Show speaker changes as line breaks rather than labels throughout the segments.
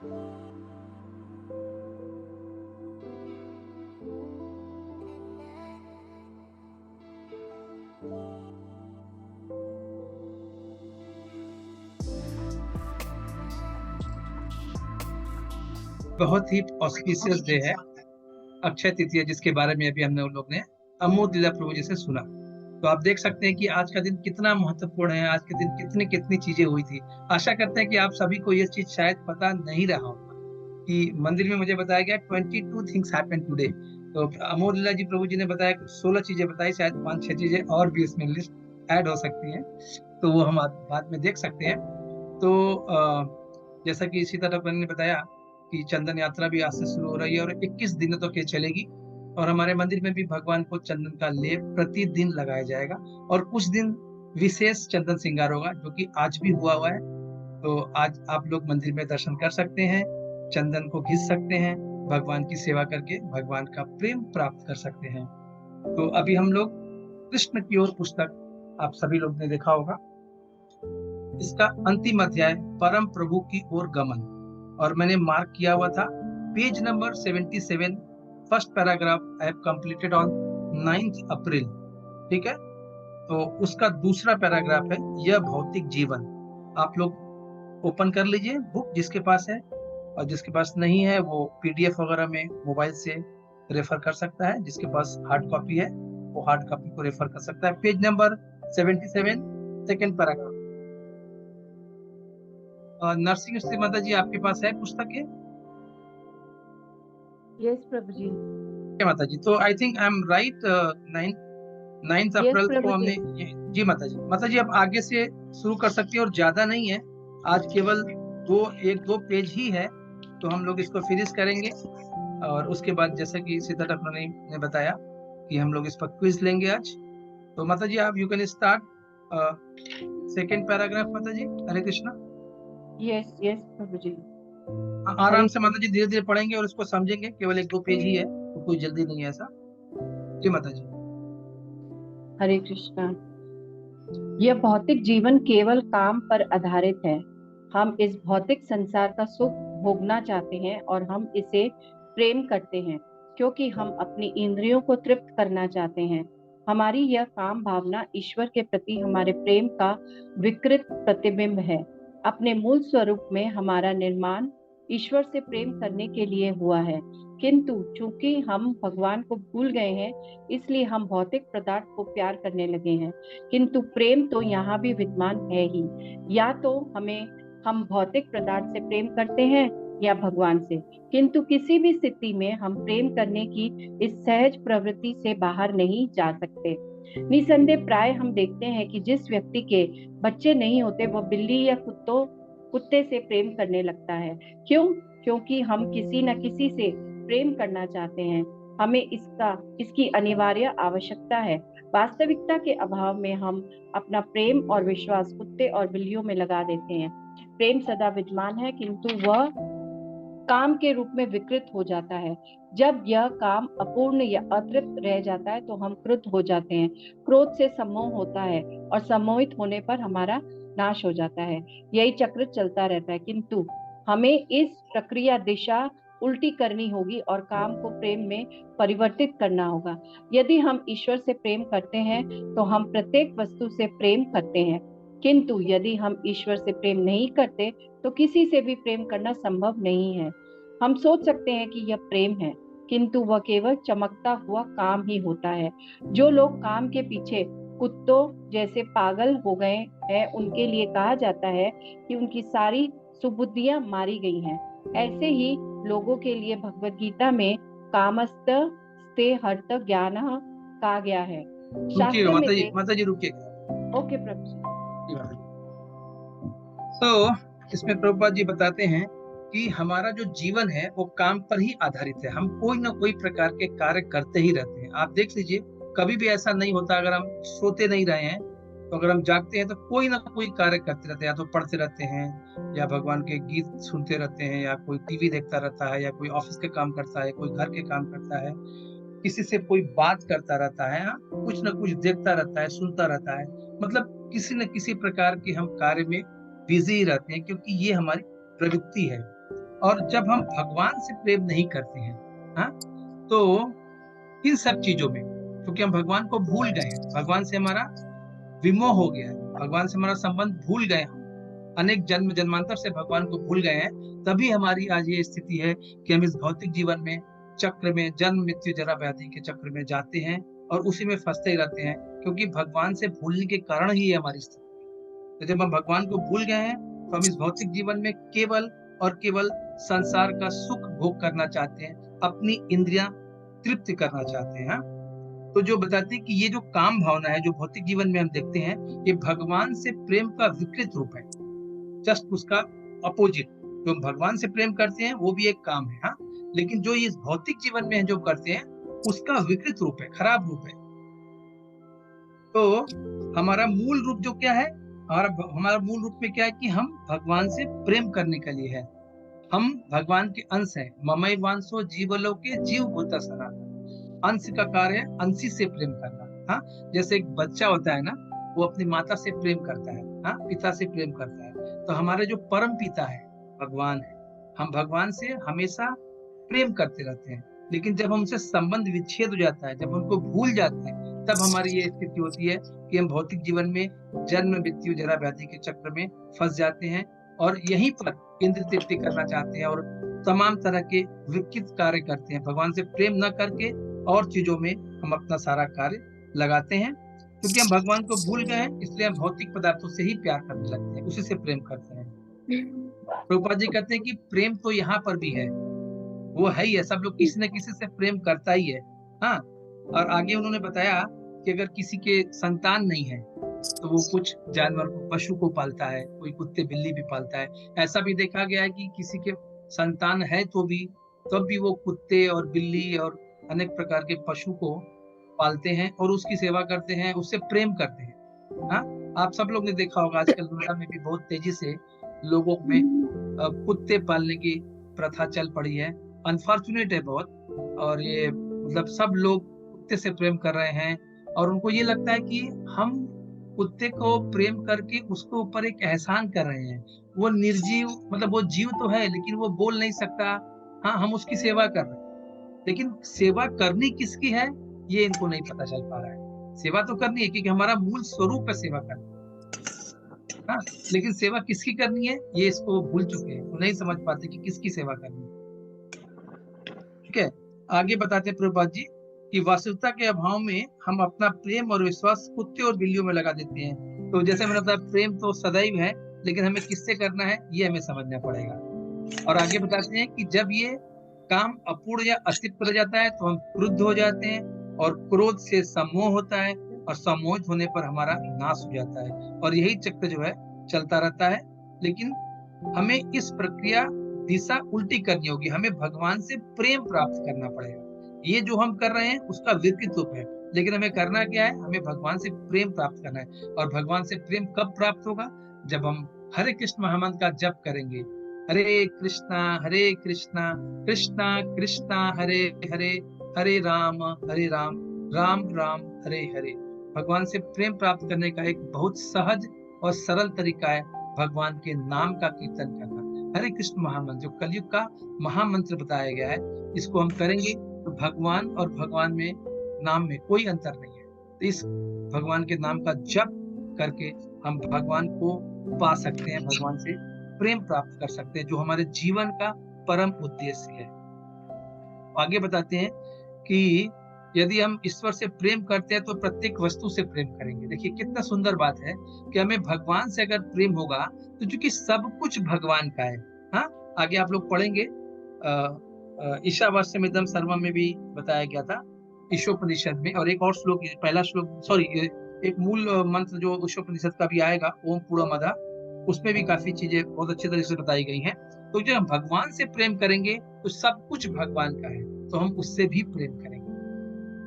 बहुत ही auspicious day है, अक्षय तृतीया, जिसके बारे में अभी हमने उन लोग ने अमोद लीला प्रभु जी से सुना। तो आप देख सकते हैं कि आज का दिन कितना महत्वपूर्ण है, आज के दिन कितनी कितनी चीजें हुई थी। आशा करते हैं कि आप सभी को ये चीज शायद पता नहीं रहा होगा कि मंदिर में मुझे बताया गया 22 थिंग्स हैपन टुडे। तो अमोद लीला जी प्रभु जी ने बताया 16 चीजें बताई, शायद 5-6 चीजें और भी इसमें लिस्ट ऐड हो सकती हैं, तो वो हम बाद में देख सकते हैं। तो जैसा कि सीताराम ने बताया कि चंदन यात्रा भी आज से शुरू हो रही है और 21 दिनों तक ये चलेगी। और हमारे मंदिर में भी भगवान को चंदन का लेप प्रतिदिन लगाया जाएगा और कुछ दिन विशेष चंदन श्रृंगार होगा, जो कि आज भी हुआ है। तो आज आप लोग मंदिर में दर्शन कर सकते हैं, चंदन को घिस सकते हैं, भगवान की सेवा करके भगवान का प्रेम प्राप्त कर सकते हैं। तो अभी हम लोग कृष्ण की ओर पुस्तक, आप सभी लोग ने देखा होगा, इसका अंतिम अध्याय परम प्रभु की ओर गमन, और मैंने मार्क किया हुआ था page number 77, first paragraph I have completed on 9 अप्रैल। ठीक है, तो उसका दूसरा पैराग्राफ है यह भौतिक जीवन। आप लोग ओपन कर लीजिए बुक, जिसके पास है, और जिसके पास नहीं है वो पीडीएफ वगैरह में मोबाइल से रेफर कर सकता है। जिसके पास हार्ड कॉपी है वो हार्ड कॉपी को रेफर कर सकता है। Page number 77, second paragraph. Narsingh Shri माता जी, आपके पास है पुस्तक है?
यस प्रभु जी।
माता जी, तो I think I am right, 9 April को हमने जी माता जी। माता जी आप आगे से शुरू कर सकती हैं, और ज्यादा नहीं है, आज केवल 1-2 पेज ही है, तो हम लोग इसको फिनिश करेंगे। और उसके बाद जैसा कि सीताराम ने बताया कि हम लोग इस पर क्विज लेंगे आज। तो माता जी आप you can start second paragraph माता जी। हरे कृष्णा।
यस यस प्रभु जी।
आराम से माता जी धीरे धीरे पढ़ेंगे और इसको समझेंगे, केवल 1-2 पेज ही है, तो कोई जल्दी नहीं है ऐसा। जी माता जी।
हरे कृष्णा। यह भौतिक जीवन केवल काम पर आधारित है। हम इस भौतिक संसार का सुख भोगना चाहते हैं और हम इसे प्रेम करते हैं क्योंकि हम अपनी इंद्रियों को तृप्त करना चाहते हैं। हमारी यह काम भावना ईश्वर के प्रति हमारे प्रेम का विकृत प्रतिबिंब है। अपने मूल स्वरूप में हमारा निर्माण ईश्वर से प्रेम करने के लिए हुआ है, किंतु चूंकि हम भगवान को भूल गए हैं, इसलिए हम भौतिक पदार्थ को प्यार करने लगे हैं। किंतु प्रेम तो यहाँ भी विद्यमान है ही। या तो हम भौतिक पदार्थ से प्रेम करते हैं या भगवान से, किंतु किसी भी स्थिति में हम प्रेम करने की इस सहज प्रवृत्ति से बाहर नहीं जा सकते। निसंदेह प्राय हम देखते हैं कि जिस व्यक्ति के बच्चे नहीं होते वह बिल्ली या कुत्ते से प्रेम करने लगता है। क्यों? क्योंकि हम किसी न किसी से प्रेम करना चाहते हैं। हमें इसकी अनिवार्य आवश्यकता है। वास्तविकता के अभाव में हम अपना प्रेम और विश्वास कुत्ते और बिल्लियों में लगा देते हैं। प्रेम सदा विद्यमान है, किंतु वह काम के रूप में विकृत हो जाता है। जब यह काम अपूर्ण या अतृप्त रह जाता है तो हम क्रुद्ध हो जाते हैं। क्रोध से सम्मोह होता है और सम्मोहित होने पर हमारा नाश हो जाता है। यही चक्र चलता रहता है, किंतु हमें इस प्रक्रिया दिशा उल्टी करनी होगी और काम को प्रेम में परिवर्तित करना होगा। यदि हम ईश्वर से प्रेम करते हैं तो हम प्रत्येक वस्तु से प्रेम करते हैं, किंतु यदि हम ईश्वर से प्रेम नहीं करते तो किसी से भी प्रेम करना संभव नहीं है। हम सोच सकते हैं कि यह प्रेम है, किंतु वह केवल चमकता हुआ काम ही होता है। जो लोग काम के पीछे कुत्तों जैसे पागल हो गए हैं, उनके लिए कहा जाता है कि उनकी सारी सुबुद्धियां मारी गई हैं। ऐसे ही लोगों के लिए भगवत गीता में कामस्त स्ते हर्त ज्ञान कहा गया है।
रुकिएगा माता जी रुकिए।
ओके प्रभु जी।
तो इसमें प्रभुपाद जी बताते हैं कि हमारा जो जीवन है वो काम पर ही आधारित है। हम कोई ना कोई प्रकार के कार्य करते ही रहते हैं। आप देख लीजिए, कभी भी ऐसा नहीं होता अगर हम सोते नहीं रहे हैं, तो अगर हम जागते हैं तो कोई ना कोई कार्य करते रहते हैं। या तो पढ़ते रहते हैं, या भगवान के गीत सुनते रहते हैं, या कोई टीवी देखता रहता है, या कोई ऑफिस के काम करता है, कोई घर के काम करता है, किसी से कोई बात करता रहता है, कुछ ना कुछ देखता रहता है, सुनता रहता है। मतलब किसी न किसी प्रकार के हम कार्य में बिजी रहते हैं, क्योंकि ये हमारी प्रवृत्ति है। और जब हम भगवान से प्रेम नहीं करते हैं, हाँ, तो इन सब चीजों में, क्योंकि हम भगवान को भूल गए हैं, भगवान से हमारा विमोह हो गया है, भगवान से हमारा संबंध भूल गए हम, अनेक जन्म जन्मांतर से भगवान को भूल गए हैं, तभी हमारी आज ये स्थिति है कि हम इस भौतिक जीवन में चक्र में, जन्म मृत्यु जरा व्याधि के चक्र में जाते हैं और उसी में फंसते रहते हैं, क्योंकि भगवान से भूलने के कारण ही ये हमारी स्थिति है। तो जब हम भगवान को भूल गए हैं तो हम इस भौतिक जीवन में केवल और केवल संसार का सुख भोग करना चाहते हैं, अपनी इंद्रियां तृप्त करना चाहते हैं, हाँ? तो जो बताते हैं कि ये जो काम भावना है जो भौतिक जीवन में हम देखते हैं, ये भगवान से प्रेम का विकृत रूप है, जस्ट उसका अपोजिट। जो हम भगवान से प्रेम करते हैं वो भी एक काम है, हाँ, लेकिन जो इस भौतिक जीवन में जो करते हैं उसका विकृत रूप है, खराब रूप है। तो हमारा मूल रूप जो क्या है, हमारा मूल रूप में क्या है कि हम भगवान से प्रेम करने के लिए है, हम भगवान के अंश हैं। ममई वांसो जीवलोके जीव भूता सनातन। अंश का कार्य है अंशी से प्रेम करना, हाँ, जैसे एक बच्चा होता है ना, वो अपनी माता से प्रेम करता है, हाँ, पिता से प्रेम करता है। तो हमारे जो परम पिता है भगवान है, हम भगवान से हमेशा प्रेम करते रहते हैं, लेकिन जब हमसे संबंध विच्छेद हो जाता है, जब उनको भूल जाते हैं, तब हमारी ये स्थिति होती है कि हम भौतिक जीवन में जन्म मृत्यु जरा व्याधि के चक्र में फंस जाते हैं और यहीं पर इंद्र तृप्ति करना चाहते हैं और तमाम तरह के विकृत कार्य करते हैं, भगवान से प्रेम न करके और चीजों में हम अपना सारा कार्य लगाते हैं। क्योंकि हम भगवान को भूल गए हैं, इसलिए हम भौतिक पदार्थों से ही प्यार करने लगते हैं, उसी से प्रेम करते हैं। प्रभुपाद जी कहते हैं कि प्रेम तो यहाँ पर भी है, वो है ही है, सब लोग किसी न किसी से प्रेम करता ही है, हाँ। और आगे उन्होंने बताया कि अगर किसी के संतान नहीं है तो वो कुछ जानवर को, पशु को पालता है, कोई कुत्ते बिल्ली भी पालता है। ऐसा भी देखा गया है कि किसी के संतान है तो भी तब भी वो कुत्ते और बिल्ली और अनेक प्रकार के पशु को पालते हैं और उसकी सेवा करते हैं, उससे प्रेम करते हैं, हाँ। आप सब लोग ने देखा होगा आजकल दुनिया में भी बहुत तेजी से लोगों में कुत्ते पालने की प्रथा चल पड़ी है, अनफॉर्चुनेट है बहुत। और ये मतलब सब लोग कुत्ते से प्रेम कर रहे हैं और उनको ये लगता है कि हम कुत्ते को प्रेम करके उसके ऊपर एक एहसान कर रहे हैं। वो निर्जीव, मतलब वो जीव तो है लेकिन वो बोल नहीं सकता, हाँ, हम उसकी सेवा कर रहे हैं, लेकिन सेवा करनी किसकी है ये इनको नहीं पता चल पा रहा है। सेवा तो करनी है क्योंकि हमारा मूल स्वरूप है सेवा करना, हाँ, लेकिन सेवा किसकी करनी है ये इसको भूल चुके हैं, वो नहीं समझ पाते कि किसकी सेवा करनी है। ठीक है, आगे बताते हैं प्रभुपाद जी कि वास्तविकता के अभाव में हम अपना प्रेम और विश्वास कुत्ते और बिल्लियों में लगा देते हैं। तो जैसे मैंने बताया प्रेम तो सदैव है, लेकिन हमें किससे करना है ये हमें समझना पड़ेगा। और आगे बताते हैं कि जब ये काम अपूर्ण या अस्तित्व रह जाता है तो हम क्रुद्ध हो जाते हैं और क्रोध से सम्मोह होता है और सम्मोह होने पर हमारा नाश हो जाता है और यही चक्र जो है चलता रहता है। लेकिन हमें इस प्रक्रिया दिशा उल्टी करनी होगी, हमें भगवान से प्रेम प्राप्त करना पड़ेगा। ये जो हम कर रहे हैं उसका विकृत रूप है, लेकिन हमें करना क्या है, हमें भगवान से प्रेम प्राप्त करना है। और भगवान से प्रेम कब प्राप्त होगा, जब हम हरे कृष्ण महामंत्र का जप करेंगे, हरे कृष्णा कृष्णा कृष्णा हरे हरे, हरे राम राम राम हरे हरे। भगवान से प्रेम प्राप्त करने का एक बहुत सहज और सरल तरीका है भगवान के नाम का कीर्तन करना। हरे कृष्ण महामंत्र जो कलयुग का महामंत्र बताया गया है, इसको हम करेंगे तो भगवान और भगवान में नाम में कोई अंतर नहीं है। तो इस भगवान के नाम का जप करके हम भगवान को पा सकते हैं, भगवान से प्रेम प्राप्त कर सकते हैं, जो हमारे जीवन का परम उद्देश्य है। आगे बताते हैं कि यदि हम ईश्वर से प्रेम करते हैं तो प्रत्येक वस्तु से प्रेम करेंगे। देखिए कितना सुंदर बात है कि हमें भगवान से अगर प्रेम होगा तो चूंकि सब कुछ भगवान का है, हाँ, आगे आप लोग पढ़ेंगे ईशावास्यमिदं सर्वम में भी बताया गया था ईशोपनिषद में। और एक और श्लोक, पहला श्लोक, सॉरी, एक मूल मंत्र जो ईशोपनिषद का भी आएगा, ओम पूर्णमदः, उसमें भी काफी चीजें बहुत अच्छी तरह से बताई गई हैं। तो जब हम भगवान से प्रेम करेंगे तो सब कुछ भगवान का है, तो हम उससे भी प्रेम करेंगे।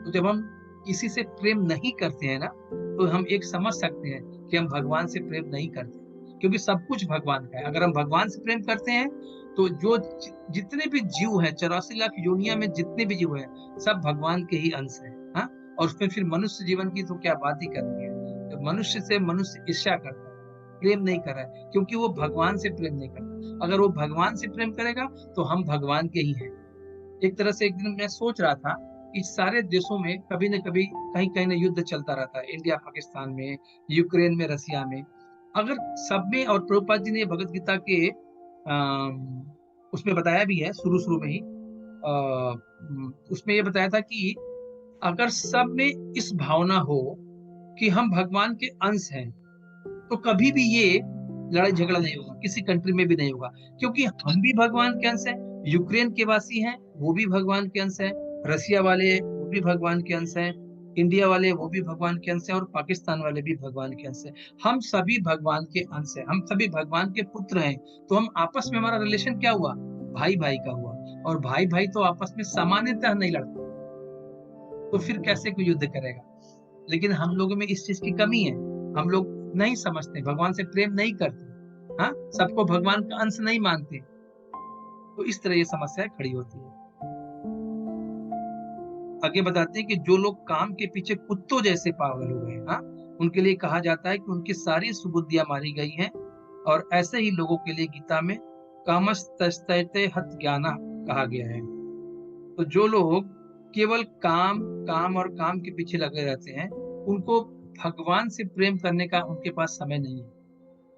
तो जब हम किसी से प्रेम नहीं करते हैं ना, तो हम एक समझ सकते हैं कि हम भगवान से प्रेम नहीं करते, क्योंकि सब कुछ भगवान का है। अगर हम भगवान से प्रेम करते हैं तो जो जितने भी जीव हैं, 84 लाख योनिया में जितने भी जीव हैं, सब भगवान के ही अंश हैं, हाँ। और उसमें फिर मनुष्य जीवन की तो क्या बात ही करनी है। तो मनुष्य से मनुष्य ईर्ष्या करता है, प्रेम नहीं कर रहा है, क्योंकि वो भगवान से प्रेम नहीं करता। अगर वो भगवान से प्रेम करेगा तो हम भगवान के ही हैं। एक तरह से एक दिन मैं सोच रहा था कि सारे देशों में कभी न कभी कहीं कहीं ना युद्ध चलता रहता है, इंडिया पाकिस्तान में, यूक्रेन में, रसिया में। अगर सब में, और प्रभुपाद जी ने भगवत गीता के उसमें बताया भी है शुरू शुरू में ही, उसमें ये बताया था कि अगर सब में इस भावना हो कि हम भगवान के अंश हैं, तो कभी भी ये लड़ाई झगड़ा नहीं होगा, किसी कंट्री में भी नहीं होगा, क्योंकि हम भी भगवान के अंश हैं। यूक्रेन के वासी हैं, वो भी भगवान के अंश हैं। रसिया वाले वो भी भगवान के अंश हैं। इंडिया वाले वो भी भगवान के अंश हैं, और पाकिस्तान वाले भी भगवान के अंश हैं। हम सभी भगवान के अंश हैं, हम सभी भगवान के पुत्र हैं। तो हम आपस में, हमारा रिलेशन क्या हुआ? भाई भाई का हुआ। और भाई भाई तो आपस में सामान्यतः नहीं लड़ते, तो फिर कैसे कोई युद्ध करेगा? लेकिन हम लोगों में इस चीज की कमी है। हम लोग नहीं समझते, भगवान से प्रेम नहीं करते, हाँ, सबको भगवान का अंश नहीं मानते। तो इस तरह ये समस्या खड़ी होती है। आगे बताते हैं कि जो लोग काम के पीछे कुत्तों जैसे पागल हो गए, हाँ, उनके लिए कहा जाता है कि उनकी सारी सुबुद्धियां मारी गई हैं। और ऐसे ही लोगों के लिए गीता में कामस्तस्ते हत ज्ञाना कहा गया है। तो जो लोग केवल काम काम और काम के पीछे लगे रहते हैं, उनको भगवान से प्रेम करने का उनके पास समय नहीं है।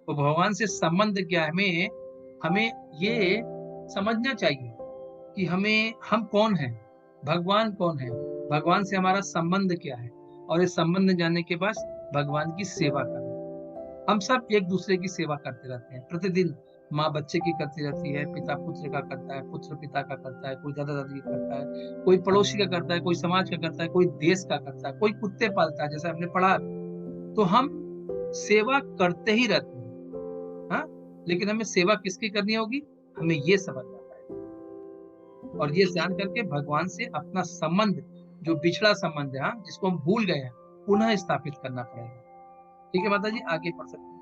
तो भगवान से संबंध क्या है, हमें हमें ये समझना चाहिए कि हम कौन हैं, भगवान कौन है, भगवान से हमारा संबंध क्या है। और इस संबंध जानने के बाद भगवान की सेवा करना। हम सब एक दूसरे की सेवा करते रहते हैं प्रतिदिन। माँ बच्चे की करती रहती है, पिता पुत्र का करता है, पुत्र पिता का करता है, कोई दादा दादी का करता है, कोई पड़ोसी का करता है, कोई समाज का करता है, कोई देश का करता है, कोई कुत्ते पालता है, जैसे हमने पढ़ा। तो हम सेवा करते ही रहते हैं, हाँ। लेकिन हमें सेवा किसकी करनी होगी, हमें ये समझना पड़ेगा। और ये जान करके भगवान से अपना संबंध, जो बिछड़ा संबंध है, हाँ, जिसको हम भूल गए हैं, पुनः स्थापित करना पड़ेगा। ठीक है माता जी, आगे पढ़ सकते हैं।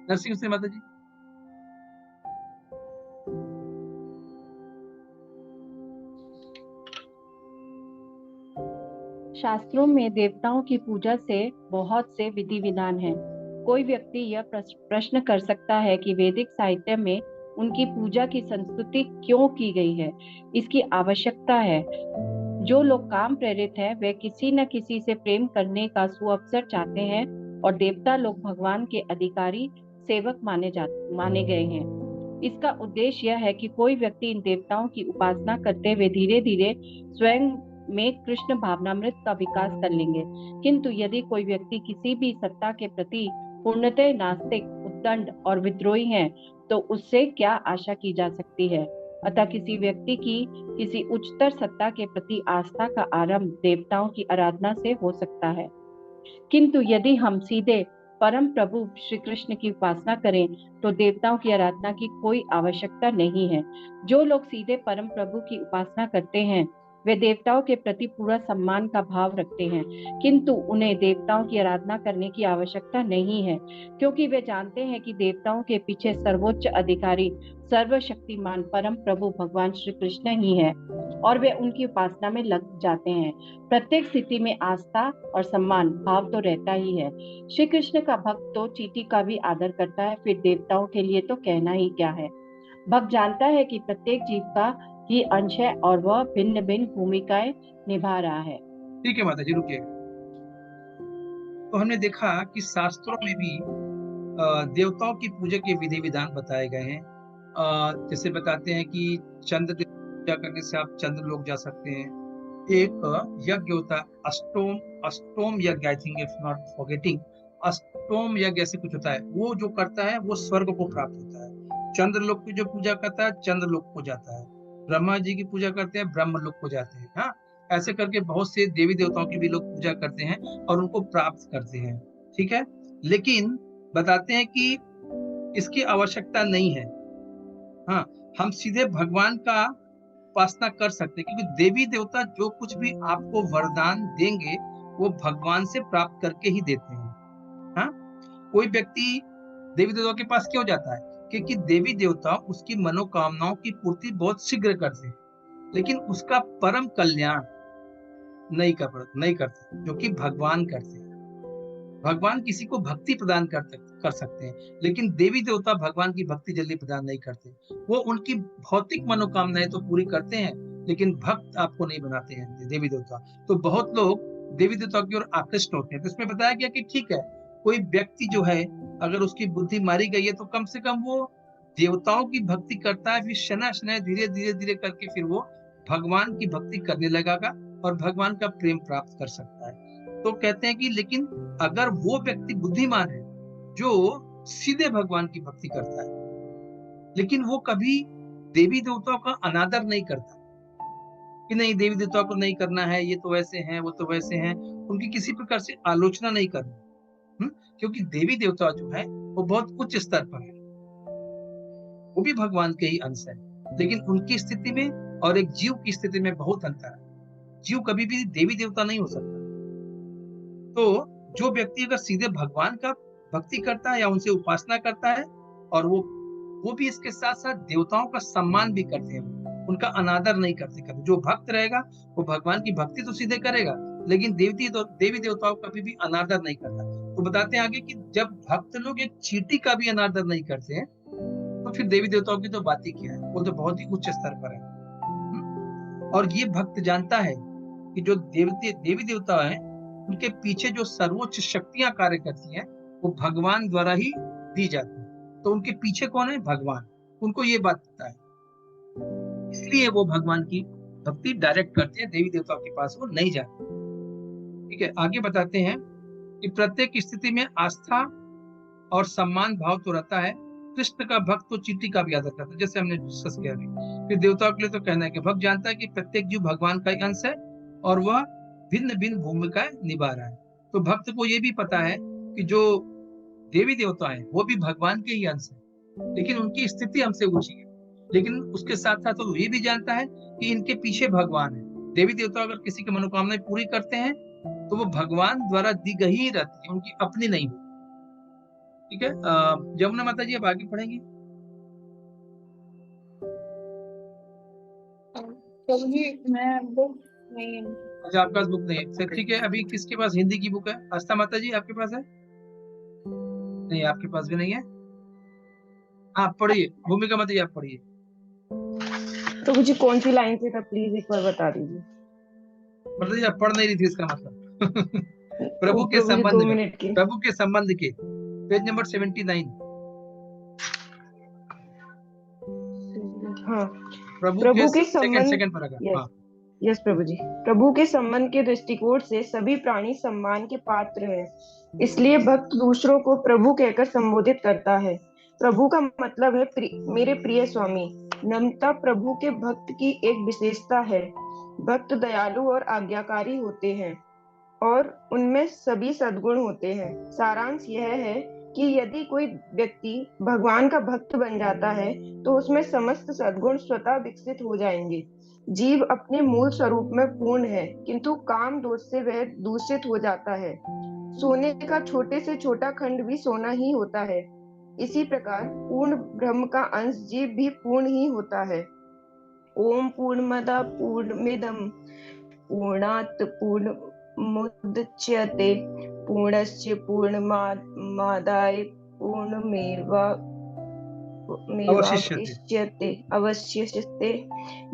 नरसिंह से माता जी।
शास्त्रों में देवताओं की पूजा से बहुत से विधि विधान हैं। कोई व्यक्ति यह प्रश्न कर सकता है कि वैदिक साहित्य में उनकी पूजा की संस्तुति क्यों की गई है। इसकी आवश्यकता है। जो लोग काम प्रेरित हैं, वे किसी न किसी से प्रेम करने का सुअवसर चाहते हैं, और देवता लोग भगवान के अधिकारी सेवक माने गए हैं। इसका उद्देश्य यह है कि कोई व्यक्ति इन देवताओं की उपासना करते हुए धीरे धीरे स्वयं में कृष्ण भावनामृत का विकास कर लेंगे। किंतु यदि कोई व्यक्ति किसी भी सत्ता के प्रति पूर्णतः नास्तिक, उद्दंड और विद्रोही है, तो उससे क्या आशा की जा सकती है? अतः किसी व्यक्ति की किसी उच्चतर सत्ता के प्रति आस्था का आरंभ देवताओं की आराधना से हो सकता है। किंतु यदि हम सीधे परम प्रभु श्री कृष्ण की उपासना करें, तो देवताओं की आराधना की कोई आवश्यकता नहीं है। जो लोग सीधे परम प्रभु की उपासना करते हैं, वे देवताओं के प्रति पूरा सम्मान का भाव रखते हैं, किंतु उन्हें देवताओं की आराधना करने की आवश्यकता नहीं है, क्योंकि वे जानते हैं कि देवताओं के पीछे सर्वोच्च अधिकारी सर्वशक्तिमान परम प्रभु भगवान श्री कृष्ण ही है, और वे उनकी उपासना में लग जाते हैं। प्रत्येक स्थिति में आस्था और सम्मान भाव तो रहता ही है। श्री कृष्ण का भक्त तो चींटी का भी आदर करता है, फिर देवताओं के लिए तो कहना ही क्या है। भक्त जानता है कि प्रत्येक जीव का ही अंश है, और वह भिन्न भिन्न भूमिकाएं निभा रहा है।
ठीक है माता जी, रुकिए। तो हमने देखा कि शास्त्रों में भी देवताओं की पूजा के विधि विधान बताए गए हैं। जैसे बताते हैं कि चंद्र देव की पूजा करने से आप चंद्र लोक जा सकते हैं। एक यज्ञ होता है, अष्टोम अष्टोम यज्ञ, I think if not forgetting, अष्टोम यज्ञ ऐसे कुछ होता है। वो जो करता है वो स्वर्ग को प्राप्त होता है। चंद्रलोक की जो पूजा करता है चंद्रलोक को जाता है। ब्रह्मा जी की पूजा करते हैं ब्रह्मलोक को जाते हैं, हाँ। ऐसे करके बहुत से देवी देवताओं की भी लोग पूजा करते हैं और उनको प्राप्त करते हैं। ठीक है, लेकिन बताते हैं कि इसकी आवश्यकता नहीं है, हाँ। हम सीधे भगवान का उपासना कर सकते हैं, क्योंकि देवी देवता जो कुछ भी आपको वरदान देंगे वो भगवान से प्राप्त करके ही देते हैं, हाँ। कोई व्यक्ति देवी देवताओं के पास क्यों जाता है? क्योंकि देवी देवता उसकी मनोकामनाओं की पूर्ति बहुत शीघ्र करते हैं, लेकिन उसका परम कल्याण नहीं करते, जो कि भगवान करते हैं। भगवान किसी को भक्ति प्रदान कर सकते हैं, लेकिन देवी देवता भगवान की भक्ति जल्दी प्रदान नहीं करते। वो उनकी भौतिक मनोकामनाएं तो पूरी करते हैं, लेकिन भक्त आपको नहीं बनाते हैं देवी देवता। तो बहुत लोग देवी देवता की ओर आकृष्ट होते हैं। तो इसमें बताया गया कि ठीक है, कोई व्यक्ति जो है अगर उसकी बुद्धि मारी गई है तो कम से कम वो देवताओं की भक्ति करता है, फिर शनय शनय धीरे धीरे धीरे करके फिर वो भगवान की भक्ति करने लगेगा और भगवान का प्रेम प्राप्त कर सकता है। तो कहते हैं कि लेकिन अगर वो व्यक्ति बुद्धिमान है जो सीधे भगवान की भक्ति करता है, लेकिन वो कभी देवी देवताओं का अनादर नहीं करता कि नहीं देवी देवताओं को नहीं करना है, ये तो वैसे हैं, वो तो वैसे हैं, उनकी किसी प्रकार से आलोचना नहीं करनी। क्योंकि देवी देवता जो है वो बहुत उच्च स्तर पर है, वो भी भगवान के ही अंश है, लेकिन उनकी स्थिति में और एक जीव की स्थिति में बहुत अंतर है। जीव कभी भी देवी देवता नहीं हो सकता। तो जो व्यक्ति अगर सीधे भगवान का भक्ति करता है या उनसे उपासना करता है, और वो भी इसके साथ साथ देवताओं का सम्मान भी करते हैं, उनका अनादर नहीं करते कभी। जो भक्त रहेगा वो भगवान की भक्ति तो सीधे करेगा, लेकिन देवी देवताओं का भी अनादर नहीं करता। तो बताते हैं आगे कि जब भक्त लोग एक चींटी का भी अनादर नहीं करते हैं, तो फिर देवी देवताओं की तो बात ही क्या है, वो तो बहुत ही उच्च स्तर पर है। और ये भक्त जानता है कि जो देवी देवता है उनके पीछे जो सर्वोच्च शक्तियां कार्य करती हैं वो भगवान द्वारा ही दी जाती है। तो उनके पीछे कौन है? भगवान। उनको ये बात पता है, इसलिए वो भगवान की भक्ति डायरेक्ट करते हैं, देवी देवताओं के पास वो नहीं जाते। ठीक है, आगे बताते हैं कि प्रत्येक स्थिति में आस्था और सम्मान भाव तो रहता है। कृष्ण का भक्त तो चींटी का भी आदर करता है, जैसे हमने डिस्कस किया अभी। फिर देवताओं के लिए तो कहना है कि भक्त जानता है कि प्रत्येक जीव भगवान का ही अंश है और वह भिन्न भिन्न भूमिकाएं निभा रहा है। तो भक्त को ये भी पता है कि जो देवी देवता है वो भी भगवान के ही अंश है, लेकिन उनकी स्थिति हमसे ऊंची है। लेकिन उसके साथ साथ वो ये भी जानता है कि इनके पीछे भगवान है। देवी देवता अगर किसी की मनोकामनाएं पूरी करते हैं तो वो भगवान द्वारा दी गई ही रहती है, उनकी अपनी नहीं होती। ठीक है, जमुना माता जी अब आगे पढ़ेंगी।
मैं बुक नहीं है।
अच्छा, आपके पास बुक नहीं है, ठीक है। अभी किसके पास हिंदी की बुक है? आस्था माता जी आपके पास है? नहीं, आपके पास भी नहीं है। आप पढ़िए, भूमिका माता जी आप पढ़िए।
तो मुझे कौन सी लाइन से था, प्लीज एक बार बता दीजिए।
माता जी आप पढ़ नहीं रही थी इसका मतलब। प्रभु के
प्रभु जी,
संबंध
2
में,
मिनट की।
प्रभु के संबंध के पेज नंबर 79।
हाँ,
प्रभु के
संबंध।
Second paragraph. हाँ,
यस प्रभु जी। प्रभु के संबंध के दृष्टिकोण से सभी प्राणी सम्मान के पात्र हैं, इसलिए भक्त दूसरों को प्रभु कहकर संबोधित करता है। प्रभु का मतलब है मेरे प्रिय स्वामी। नम्रता प्रभु के भक्त की एक विशेषता है। भक्त दयालु और आज्ञाकारी होते हैं और उनमें सभी सद्गुण होते हैं। सारांश यह है कि यदि कोई व्यक्ति भगवान का भक्त बन जाता है तो उसमें समस्त सद्गुण स्वतः विकसित हो जाएंगे। जीव अपने मूल स्वरूप में पूर्ण है, किंतु काम दोष से वह दूषित हो जाता है। सोने का छोटे से छोटा खंड भी सोना ही होता है। इसी प्रकार पूर्ण ब्रह्म का अंश जीव भी पूर्ण ही होता है। ओम पूर्णमदः पूर्णमिदं पूर्णात् पूर्णमुदच्यते पूर्णस्य पूर्णमादाय पूर्णमेवावशिष्यते अवशिष्यते।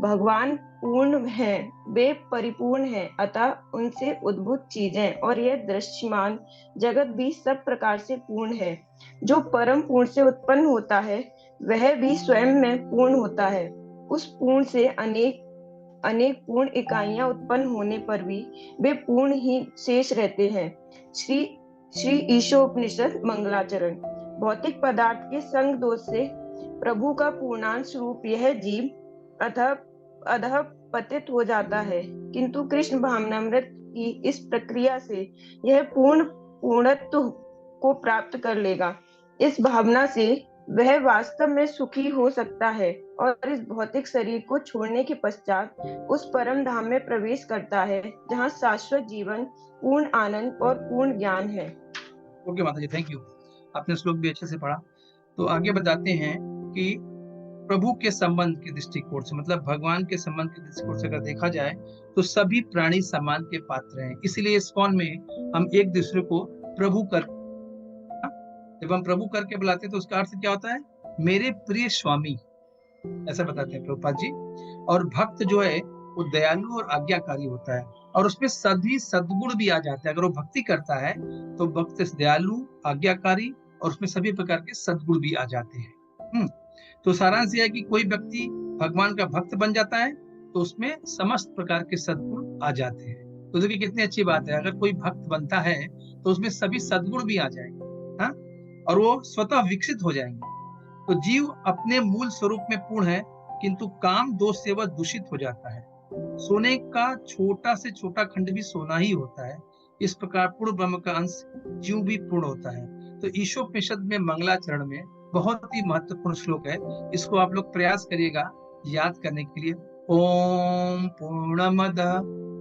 भगवान पूर्ण हैं, वे परिपूर्ण हैं, अतः उनसे उद्भूत चीजें और यह दृश्यमान जगत भी सब प्रकार से पूर्ण है। जो परम पूर्ण से उत्पन्न होता है वह भी स्वयं में पूर्ण होता है। उस पूर्ण से अनेक पूर्ण इकाइयां उत्पन्न होने पर भी वे पूर्ण ही शेष रहते हैं। श्री ईशोपनिषद मंगलाचरण। भौतिक पदार्थ के संग दोष से प्रभु का पूर्णांश रूप यह जीव अधः पतित हो जाता है, किंतु कृष्ण भावनामृत की इस प्रक्रिया से यह पूर्णत्व को प्राप्त कर लेगा। इस भावना से वह वास्तव में सुखी हो सकता है और इस भौतिक शरीर को छोड़ने के पश्चात उस परम धाम में प्रवेश करता है जहाँ शाश्वत जीवन, पूर्ण आनंद और पूर्ण ज्ञान है।
ओके माता जी, थैंक यू। आपने श्लोक भी अच्छे से पढ़ा। तो आगे बताते हैं कि प्रभु के संबंध के दृष्टिकोण से, मतलब भगवान के संबंध के दृष्टिकोण से अगर देखा जाए तो सभी प्राणी सम्मान के पात्र हैं। इसलिए इस कौन में हम एक दूसरे को प्रभु कर। जब हम प्रभु करके बुलाते हैं तो उसका अर्थ क्या होता है? मेरे प्रिय स्वामी, ऐसा बताते हैं प्रभुपाद जी। और भक्त जो है वो दयालु और आज्ञाकारी होता है, और उसमें सभी सद्गुण भी आ जाते हैं। अगर वो भक्ति करता है तो भक्त दयालु, आज्ञाकारी, और उसमें सभी प्रकार के सद्गुण भी आ जाते हैं। तो सारांश यह है कि कोई व्यक्ति भगवान का भक्त बन जाता है तो उसमें समस्त प्रकार के सद्गुण आ जाते हैं। तो देखिए कितनी अच्छी बात है, अगर कोई भक्त बनता है तो उसमें सभी सद्गुण भी आ जाएंगे, हाँ, और वो स्वतः विकसित हो जाएंगे। तो जीव अपने मूल स्वरूप में पूर्ण है, किंतु काम दोष से वह दूषित हो जाता है। सोने का छोटा से छोटा खंड भी सोना ही होता है। इस प्रकार पूर्ण ब्रह्म का अंश जीव भी पूर्ण होता है। तो ईशोपनिषद में मंगलाचरण में बहुत ही महत्वपूर्ण श्लोक है, इसको आप लोग प्रयास करिएगा याद करने के लिए। ओम पूर्णमद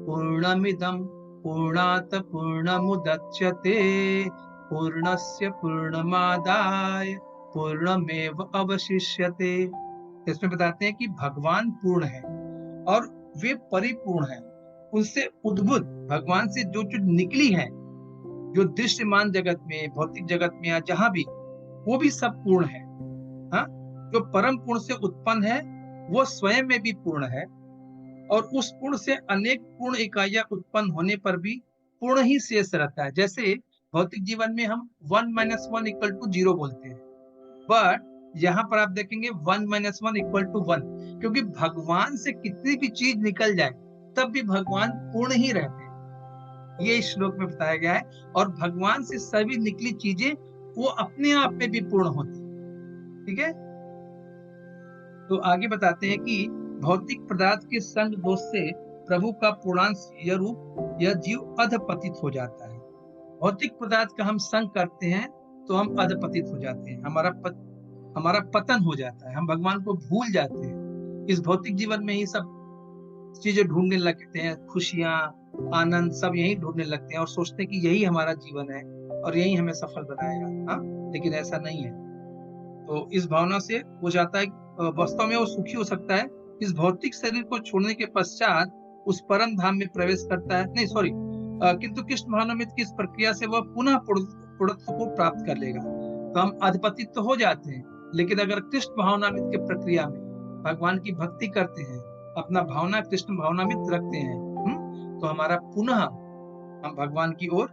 पूर्णमिदम पूर्णात पूर्णमुदच्यते पूर्णस्य पूर्णमादाय पूर्णमेव अवशिष्यते। इसमें बताते हैं कि भगवान पूर्ण है और वे परिपूर्ण है। उनसे उद्भूत भगवान से जो चीज निकली है, जो दृश्यमान जगत में, भौतिक जगत में या जहां भी, वो भी सब पूर्ण है। हाँ, जो परम पूर्ण से उत्पन्न है वो स्वयं में भी पूर्ण है, और उस पूर्ण से अनेक पूर्ण इकाइयां उत्पन्न होने पर भी पूर्ण ही शेष रहता है। जैसे भौतिक जीवन में हम 1 - 1 = 0 बोलते हैं, बट यहाँ पर आप देखेंगे 1 - 1 = 1, क्योंकि भगवान से कितनी भी चीज निकल जाए तब भी भगवान पूर्ण ही रहते हैं। ये इस श्लोक में बताया गया है। और भगवान से सभी निकली चीजें वो अपने आप में भी पूर्ण होती है। ठीक है, तो आगे बताते हैं कि भौतिक पदार्थ के संग दोष से प्रभु का पूर्णांश यह रूप यह जीव अधपतित हो जाता है। भौतिक पदार्थ का हम संग करते हैं तो हम अधपतित हो जाते हैं, हमारा पतन हो जाता है, हम भगवान को भूल जाते हैं। इस भौतिक जीवन में ही सब चीजें ढूंढने लगते हैं, खुशियां, आनंद सब यही ढूंढने लगते हैं और सोचते हैं कि यही हमारा जीवन है और यही हमें सफल बनाएगा। हाँ, लेकिन ऐसा नहीं है। तो इस भावना से हो जाता है, वास्तव में वो सुखी हो सकता है इस भौतिक शरीर को छोड़ने के पश्चात उस परम धाम में प्रवेश करता है। नहीं सॉरी, किंतु कृष्ण भावनामृत की इस प्रक्रिया से वह पुनः पूर्णत्व को प्राप्त कर लेगा। तो हम अधपतित तो हो जाते हैं, लेकिन अगर कृष्ण भावनामृत की प्रक्रिया में भगवान की भक्ति करते हैं, अपना भावना कृष्ण भावनामृत रखते हैं, तो हमारा पुनः हम भगवान की ओर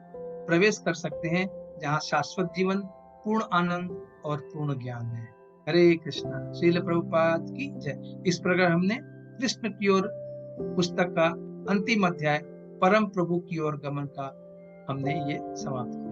प्रवेश कर सकते हैं, जहाँ शाश्वत जीवन, पूर्ण आनंद और पूर्ण ज्ञान है। हरे कृष्णा। श्रील प्रभुपाद की जय। इस प्रकार हमने कृष्ण की ओर पुस्तक का अंतिम अध्याय परम प्रभु की ओर गमन का हमने ये समाप्त किया।